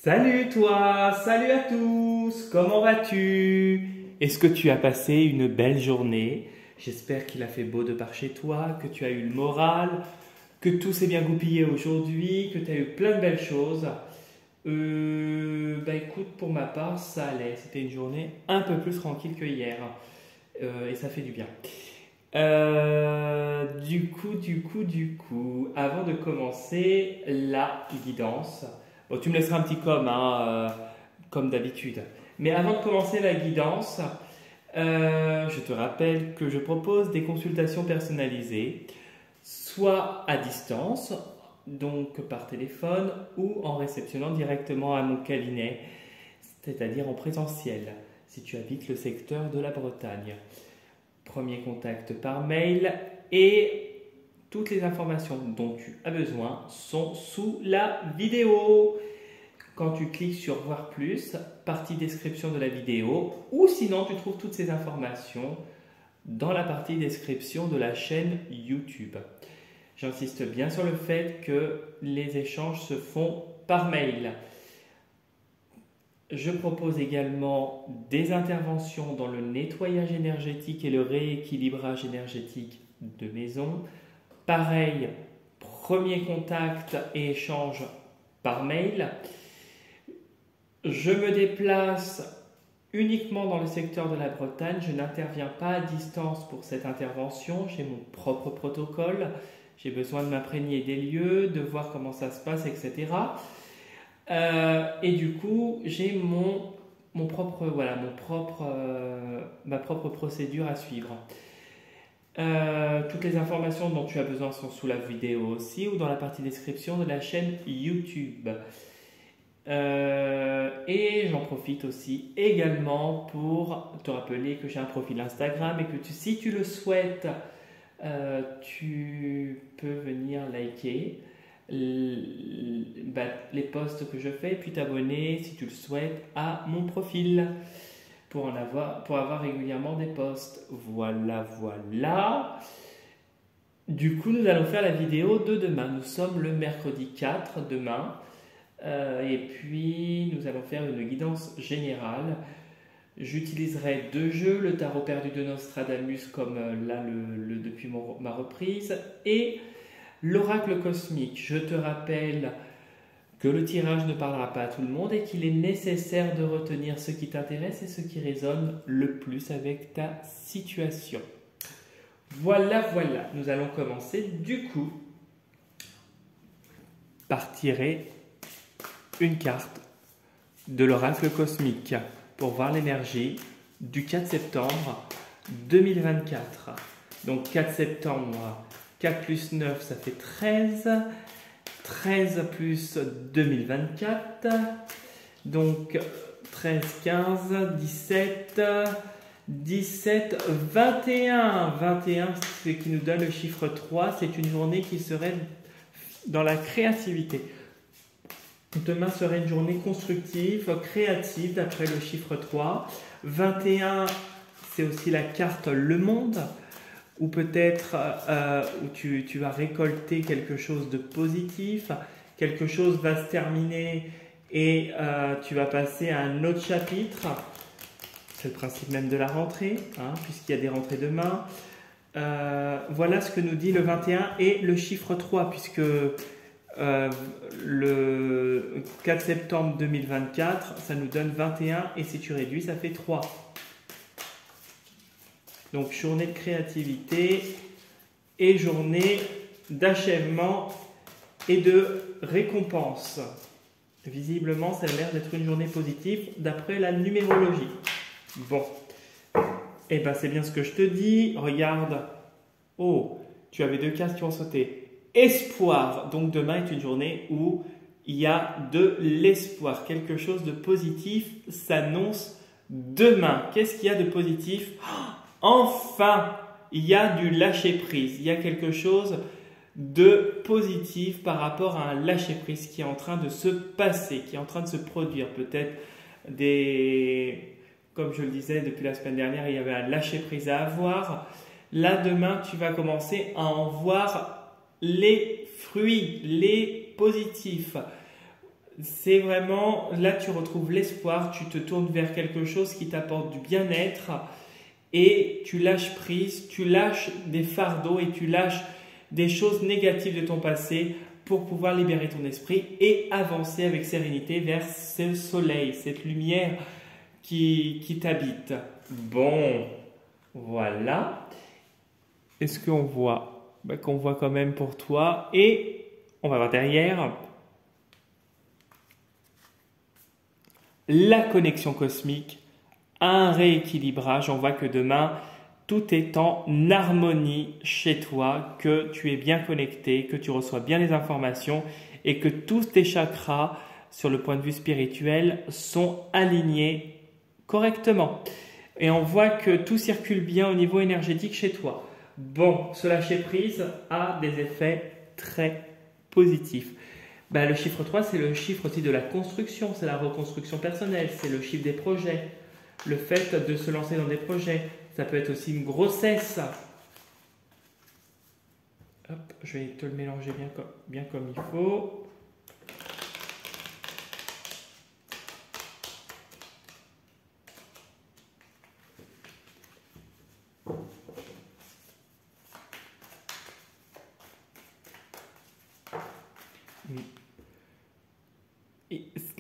Salut toi, salut à tous, comment vas-tu? Est-ce que tu as passé une belle journée? J'espère qu'il a fait beau de par chez toi, que tu as eu le moral, que tout s'est bien goupillé aujourd'hui, que tu as eu plein de belles choses. Écoute, pour ma part, ça allait. C'était une journée un peu plus tranquille que hier. Et ça fait du bien. Avant de commencer la guidance, bon, tu me laisseras un petit comme d'habitude. Mais avant de commencer la guidance, je te rappelle que je propose des consultations personnalisées, soit à distance, donc par téléphone, ou en réceptionnant directement à mon cabinet, c'est-à-dire en présentiel, si tu habites le secteur de la Bretagne. Premier contact par mail et toutes les informations dont tu as besoin sont sous la vidéo. Quand tu cliques sur voir plus, partie description de la vidéo, ou sinon tu trouves toutes ces informations dans la partie description de la chaîne YouTube. J'insiste bien sur le fait que les échanges se font par mail. Je propose également des interventions dans le nettoyage énergétique et le rééquilibrage énergétique de maison. Pareil, premier contact et échange par mail. Je me déplace uniquement dans le secteur de la Bretagne. Je n'interviens pas à distance pour cette intervention. J'ai mon propre protocole. J'ai besoin de m'imprégner des lieux, de voir comment ça se passe, etc. Et du coup, j'ai ma propre procédure à suivre. Toutes les informations dont tu as besoin sont sous la vidéo aussi ou dans la partie description de la chaîne YouTube. Et j'en profite aussi également pour te rappeler que j'ai un profil Instagram et que si tu le souhaites, tu peux venir liker les posts que je fais, puis t'abonner si tu le souhaites à mon profil pour avoir régulièrement des posts. Voilà. Du coup, nous allons faire la vidéo de demain. Nous sommes le mercredi 4 demain. Et puis, nous allons faire une guidance générale. J'utiliserai deux jeux, le tarot perdu de Nostradamus comme depuis ma reprise et l'oracle cosmique. Je te rappelle que le tirage ne parlera pas à tout le monde et qu'il est nécessaire de retenir ce qui t'intéresse et ce qui résonne le plus avec ta situation. Voilà. Nous allons commencer du coup par tirer une carte de l'oracle cosmique pour voir l'énergie du 4 septembre 2024. Donc 4 septembre, 4 plus 9, ça fait 13. 13 plus 2024. Donc 13, 15, 17, 17, 21. 21, ce qui nous donne le chiffre 3. C'est une journée qui serait dans la créativité. Demain serait une journée constructive, créative d'après le chiffre 3. 21, c'est aussi la carte Le Monde, ou peut-être où tu vas récolter quelque chose de positif, quelque chose va se terminer et tu vas passer à un autre chapitre. C'est le principe même de la rentrée, puisqu'il y a des rentrées demain. Voilà ce que nous dit le 21 et le chiffre 3, puisque le 4 septembre 2024, ça nous donne 21 et si tu réduis, ça fait 3. Donc journée de créativité et journée d'achèvement et de récompense. Visiblement, ça a l'air d'être une journée positive d'après la numérologie. Bon, et ben c'est bien ce que je te dis. Regarde, oh, tu avais deux cases qui ont sauté. Espoir, donc demain est une journée où il y a de l'espoir. Quelque chose de positif s'annonce demain. Qu'est-ce qu'il y a de positif ? Enfin, il y a du lâcher-prise. Il y a quelque chose de positif par rapport à un lâcher-prise qui est en train de se passer, qui est en train de se produire. Peut-être comme je le disais depuis la semaine dernière, il y avait un lâcher-prise à avoir. Là, demain, tu vas commencer à en voir les fruits, les positifs. C'est vraiment, là tu retrouves l'espoir, tu te tournes vers quelque chose qui t'apporte du bien-être et tu lâches prise, tu lâches des fardeaux et tu lâches des choses négatives de ton passé pour pouvoir libérer ton esprit et avancer avec sérénité vers ce soleil, cette lumière qui t'habite. Bon, voilà. Est-ce qu'on voit? Qu'on voit quand même pour toi. Et on va voir derrière. La connexion cosmique, un rééquilibrage. On voit que demain, tout est en harmonie chez toi, que tu es bien connecté, que tu reçois bien les informations et que tous tes chakras, sur le point de vue spirituel, sont alignés correctement. Et on voit que tout circule bien au niveau énergétique chez toi. Bon, ce lâcher prise a des effets très positifs. Le chiffre 3, c'est le chiffre aussi de la construction, c'est la reconstruction personnelle, c'est le chiffre des projets, le fait de se lancer dans des projets. Ça peut être aussi une grossesse. Hop, je vais te le mélanger bien comme il faut.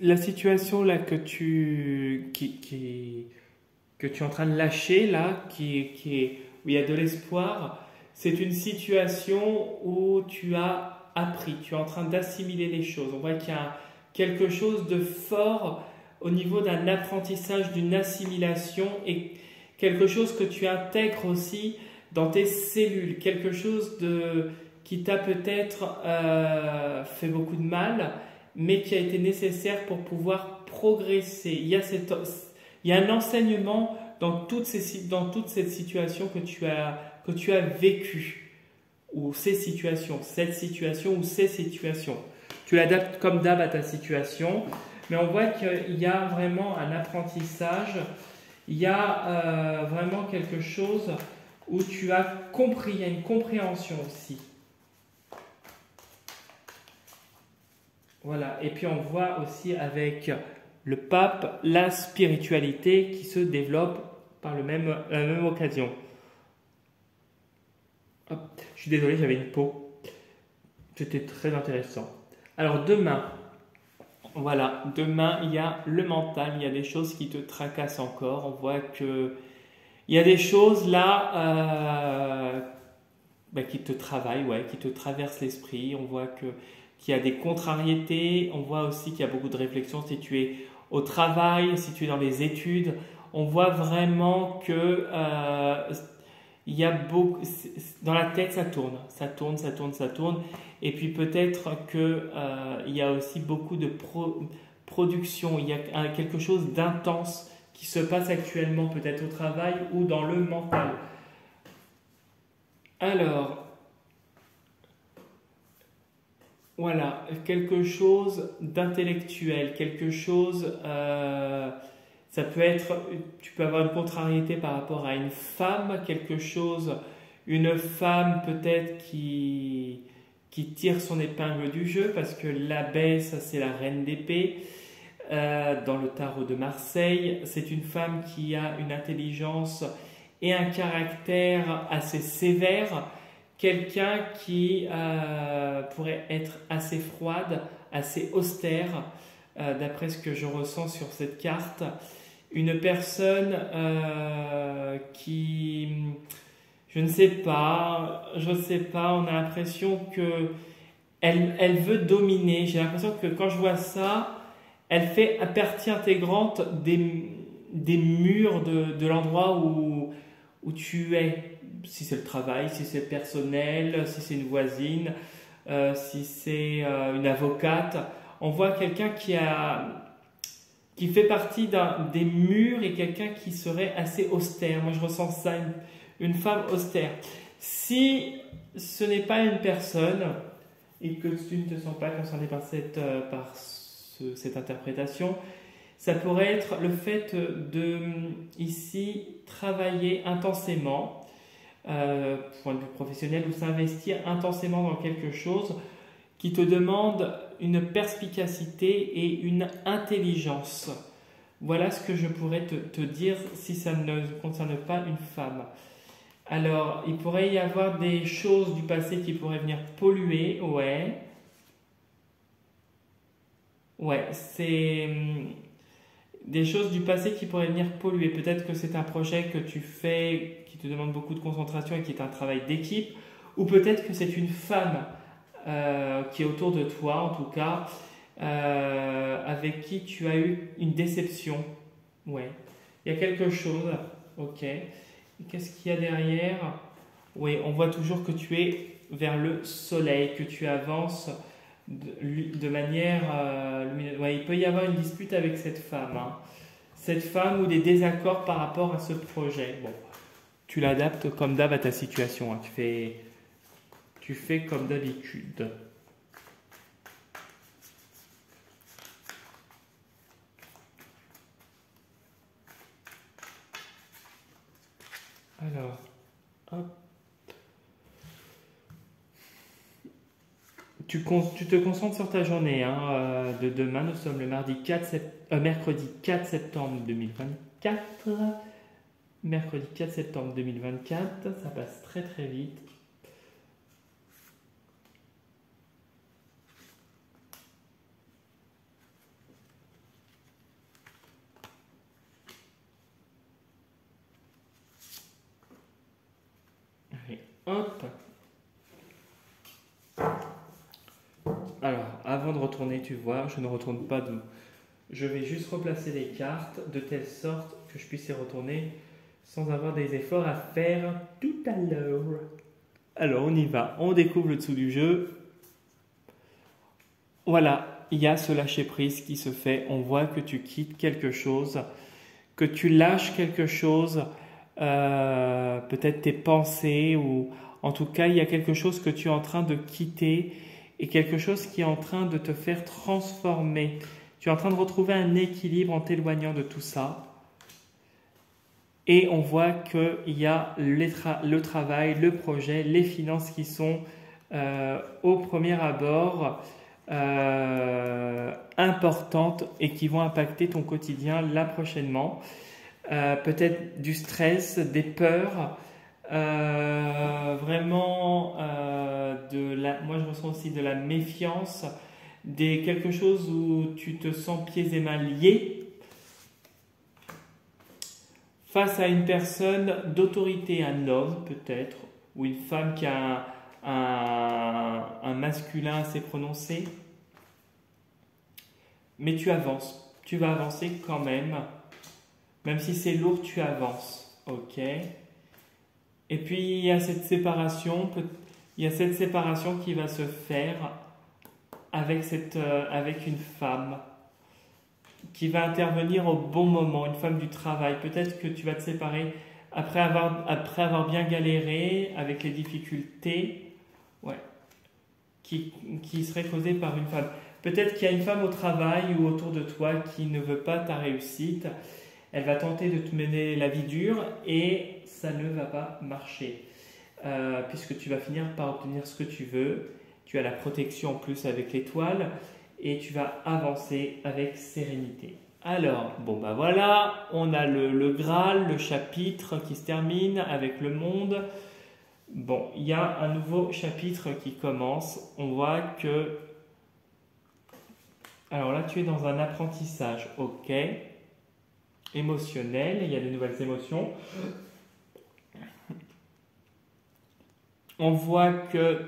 La situation là que tu es en train de lâcher là, où il y a de l'espoir, c'est une situation où tu as appris, tu es en train d'assimiler les choses. On voit qu'il y a quelque chose de fort au niveau d'un apprentissage, d'une assimilation et quelque chose que tu intègres aussi dans tes cellules, quelque chose qui t'a peut-être fait beaucoup de mal, mais qui a été nécessaire pour pouvoir progresser. Il y a un enseignement dans toute cette situation que tu as vécue, ou cette situation ou ces situations. Tu l'adaptes comme d'hab à ta situation, mais on voit qu'il y a vraiment un apprentissage, il y a vraiment quelque chose où tu as compris, il y a une compréhension aussi. Voilà, et puis on voit aussi avec le pape la spiritualité qui se développe par la même occasion. Hop, je suis désolé, j'avais une peau. C'était très intéressant. Alors demain, voilà, demain il y a le mental, il y a des choses qui te tracassent encore. On voit que il y a des choses là qui te travaillent, qui te traversent l'esprit. On voit qu'il y a des contrariétés, on voit aussi qu'il y a beaucoup de réflexions si tu es au travail, si tu es dans les études. On voit vraiment que il y a beaucoup, dans la tête ça tourne. Et puis peut-être qu'il y a aussi beaucoup de production, il y a quelque chose d'intense qui se passe actuellement peut-être au travail ou dans le mental. Alors, voilà, quelque chose d'intellectuel, quelque chose, ça peut être, tu peux avoir une contrariété par rapport à une femme, une femme peut-être qui tire son épingle du jeu, parce que l'abbesse, c'est la reine d'épée, dans le tarot de Marseille. C'est une femme qui a une intelligence et un caractère assez sévère. Quelqu'un qui pourrait être assez froide, assez austère, d'après ce que je ressens sur cette carte. Une personne qui, je ne sais pas, on a l'impression qu'elle veut dominer. J'ai l'impression que quand je vois ça, elle fait partie intégrante des murs de l'endroit où tu es. Si c'est le travail, si c'est personnel, si c'est une voisine, si c'est une avocate. On voit quelqu'un qui fait partie des murs et quelqu'un qui serait assez austère. Moi, je ressens ça, une femme austère. Si ce n'est pas une personne et que tu ne te sens pas concerné par cette interprétation, ça pourrait être le fait de, ici, travailler intensément, point de vue professionnel, ou s'investir intensément dans quelque chose qui te demande une perspicacité et une intelligence. Voilà ce que je pourrais te dire si ça ne concerne pas une femme. Alors, il pourrait y avoir des choses du passé qui pourraient venir polluer, ouais. Ouais, c'est des choses du passé qui pourraient venir polluer. Peut-être que c'est un projet que tu fais qui te demande beaucoup de concentration et qui est un travail d'équipe, ou peut-être que c'est une femme qui est autour de toi, en tout cas, avec qui tu as eu une déception. Ouais, il y a quelque chose. Ok. Qu'est-ce qu'il y a derrière? Oui, on voit toujours que tu es vers le soleil, que tu avances de manière lumineuse. Ouais, il peut y avoir une dispute avec cette femme. Hein. Cette femme ou des désaccords par rapport à ce projet. Bon, tu l'adaptes comme d'hab à ta situation. Hein. Tu fais comme d'habitude. Alors, hop. Tu te concentres sur ta journée hein, de demain. Nous sommes le mercredi 4 septembre 2024. Mercredi 4 septembre 2024. Ça passe très très vite. Allez, hop. Alors, avant de retourner, tu vois, je ne retourne pas d'où. Je vais juste replacer les cartes de telle sorte que je puisse y retourner sans avoir des efforts à faire tout à l'heure. Alors, on y va. On découvre le dessous du jeu. Voilà, il y a ce lâcher-prise qui se fait. On voit que tu quittes quelque chose, que tu lâches quelque chose, peut-être tes pensées, ou en tout cas, il y a quelque chose que tu es en train de quitter et quelque chose qui est en train de te faire transformer. Tu es en train de retrouver un équilibre en t'éloignant de tout ça. Et on voit qu'il y a le travail, le projet, les finances qui sont au premier abord importantes et qui vont impacter ton quotidien là prochainement. Peut-être du stress, des peurs, vraiment moi je ressens aussi de la méfiance, quelque chose où tu te sens pieds et mains liés face à une personne d'autorité, un homme peut-être, ou une femme qui a un masculin assez prononcé. Mais tu avances, tu vas avancer quand même si c'est lourd, tu avances, ok. Et puis il y a cette séparation, qui va se faire avec une femme qui va intervenir au bon moment, une femme du travail. Peut-être que tu vas te séparer après avoir bien galéré avec les difficultés, ouais, qui seraient causées par une femme. Peut-être qu'il y a une femme au travail ou autour de toi qui ne veut pas ta réussite. Elle va tenter de te mener la vie dure et ça ne va pas marcher. Puisque tu vas finir par obtenir ce que tu veux. Tu as la protection en plus avec l'étoile et tu vas avancer avec sérénité. Alors, bon bah voilà, on a le Graal, le chapitre qui se termine avec le monde. Bon, il y a un nouveau chapitre qui commence. On voit que... Alors là, tu es dans un apprentissage, ok, émotionnel, il y a de nouvelles émotions. On voit que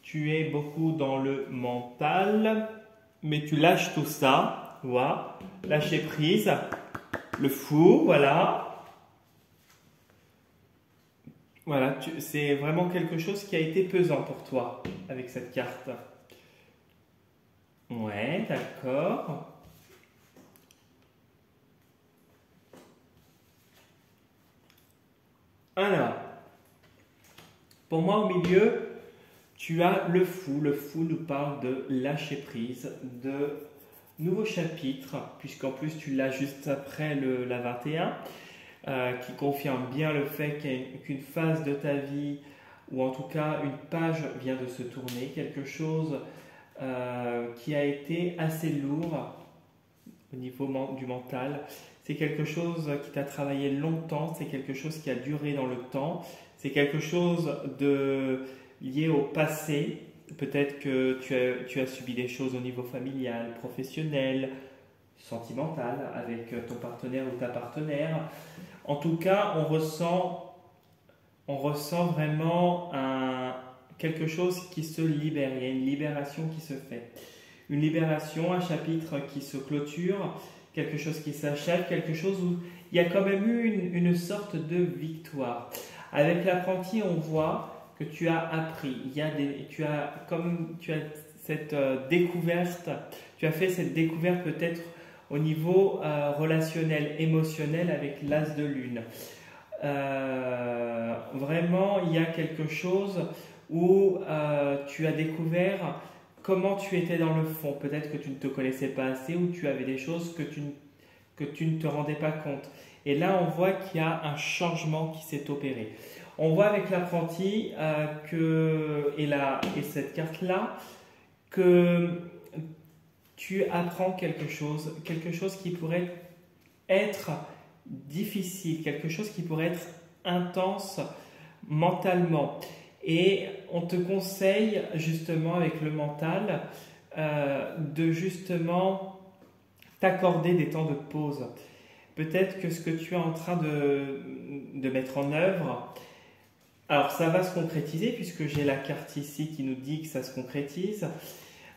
tu es beaucoup dans le mental, mais tu lâches tout ça, voilà, lâcher prise, le fou, voilà. Voilà, c'est vraiment quelque chose qui a été pesant pour toi avec cette carte. Ouais, d'accord. Alors, pour moi au milieu, tu as le fou. Le fou nous parle de lâcher prise, de nouveau chapitre, puisqu'en plus tu l'as juste après la 21, qui confirme bien le fait qu'une phase de ta vie ou en tout cas une page vient de se tourner, quelque chose qui a été assez lourd au niveau du mental. C'est quelque chose qui t'a travaillé longtemps, c'est quelque chose qui a duré dans le temps, c'est quelque chose lié au passé. Peut-être que tu as subi des choses au niveau familial, professionnel, sentimental avec ton partenaire ou ta partenaire. En tout cas, on ressent vraiment quelque chose qui se libère. Il y a une libération qui se fait. Une libération, un chapitre qui se clôture, quelque chose qui s'achève, quelque chose où il y a quand même eu une sorte de victoire. Avec l'apprenti, on voit que tu as appris. Tu as cette découverte, tu as fait cette découverte peut-être au niveau relationnel, émotionnel avec l'as de lune. Vraiment, il y a quelque chose où tu as découvert comment tu étais dans le fond. Peut-être que tu ne te connaissais pas assez ou tu avais des choses que tu ne te rendais pas compte. Et là, on voit qu'il y a un changement qui s'est opéré. On voit avec l'apprenti et cette carte-là que tu apprends quelque chose qui pourrait être difficile, quelque chose qui pourrait être intense mentalement. Et on te conseille justement avec le mental de justement t'accorder des temps de pause. Peut-être que ce que tu es en train de mettre en œuvre, alors ça va se concrétiser puisque j'ai la carte ici qui nous dit que ça se concrétise.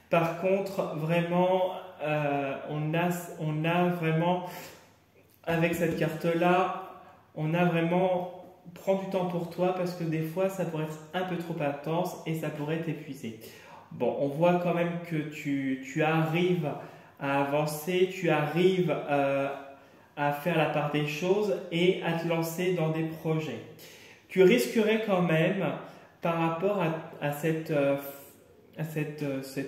Par contre, vraiment, on a vraiment, avec cette carte-là, on a vraiment, prends du temps pour toi parce que des fois, ça pourrait être un peu trop intense et ça pourrait t'épuiser. Bon, on voit quand même que tu arrives à avancer, tu arrives à faire la part des choses et à te lancer dans des projets. Tu risquerais quand même, par rapport à cette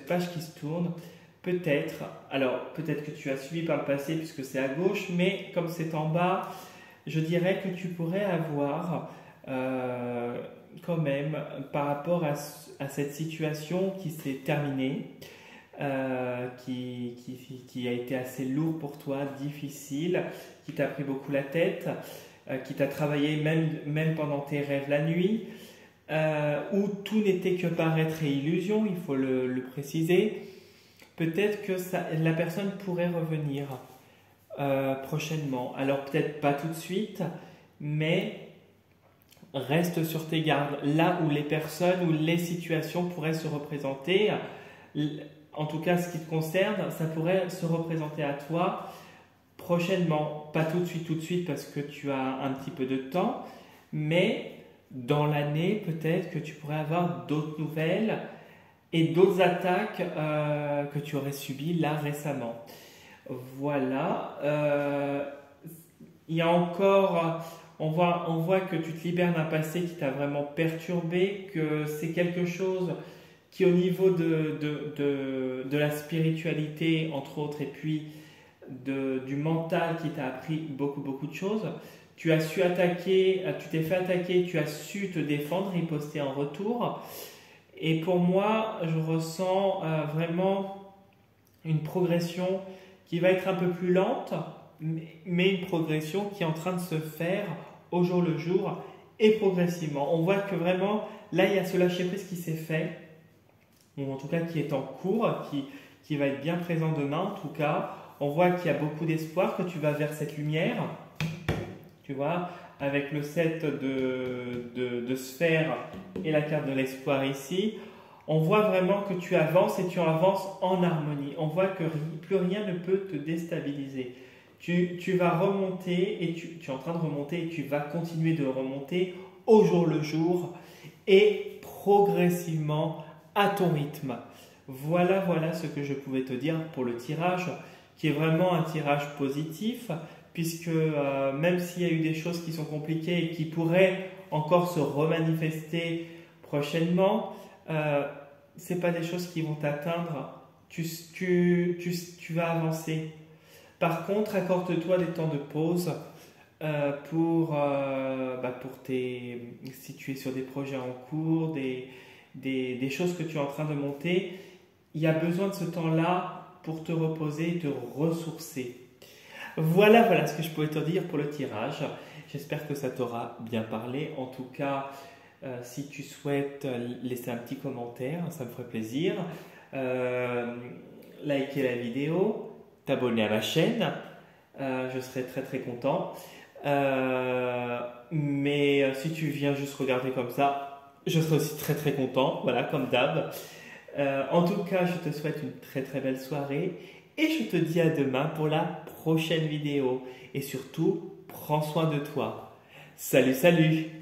page qui se tourne, peut-être que tu as suivi par le passé puisque c'est à gauche, mais comme c'est en bas, je dirais que tu pourrais avoir quand même, par rapport à cette situation qui s'est terminée, qui a été assez lourd pour toi, difficile, qui t'a pris beaucoup la tête, qui t'a travaillé même pendant tes rêves la nuit, où tout n'était que paraître et illusion, il faut le préciser. Peut-être que la personne pourrait revenir prochainement. Alors peut-être pas tout de suite, mais reste sur tes gardes. Là où les personnes ou les situations pourraient se représenter, en tout cas ce qui te concerne, ça pourrait se représenter à toi prochainement. Pas tout de suite parce que tu as un petit peu de temps, mais dans l'année peut-être que tu pourrais avoir d'autres nouvelles et d'autres attaques que tu aurais subies là récemment. Voilà. Il y a encore, on voit que tu te libères d'un passé qui t'a vraiment perturbé, que c'est quelque chose qui au niveau de la spiritualité, entre autres, et puis du mental qui t'a appris beaucoup de choses. Tu as su attaquer, tu t'es fait attaquer, tu as su te défendre, riposter en retour. Et pour moi, je ressens vraiment une progression qui va être un peu plus lente, mais une progression qui est en train de se faire au jour le jour et progressivement. On voit que vraiment, là, il y a ce lâcher-prise qui s'est fait, ou en tout cas qui est en cours, qui va être bien présent demain en tout cas. On voit qu'il y a beaucoup d'espoir, que tu vas vers cette lumière, tu vois, avec le 7 de sphère et la carte de l'espoir ici. On voit vraiment que tu avances et tu avances en harmonie. On voit que plus rien ne peut te déstabiliser. Tu vas remonter et tu es en train de remonter et tu vas continuer de remonter au jour le jour et progressivement à ton rythme. Voilà ce que je pouvais te dire pour le tirage, qui est vraiment un tirage positif, puisque même s'il y a eu des choses qui sont compliquées et qui pourraient encore se remanifester prochainement, ce n'est pas des choses qui vont t'atteindre. Tu vas avancer. Par contre, accorde-toi des temps de pause. si tu es sur des projets en cours, des choses que tu es en train de monter, il y a besoin de ce temps-là pour te reposer et te ressourcer. Voilà ce que je pouvais te dire pour le tirage. J'espère que ça t'aura bien parlé. En tout cas, si tu souhaites laisser un petit commentaire, ça me ferait plaisir. Liker la vidéo, t'abonner à ma chaîne, je serai très très content. Mais si tu viens juste regarder comme ça, je serai aussi très très content, voilà, comme d'hab. En tout cas, je te souhaite une très très belle soirée et je te dis à demain pour la prochaine vidéo. Et surtout, prends soin de toi. Salut, salut!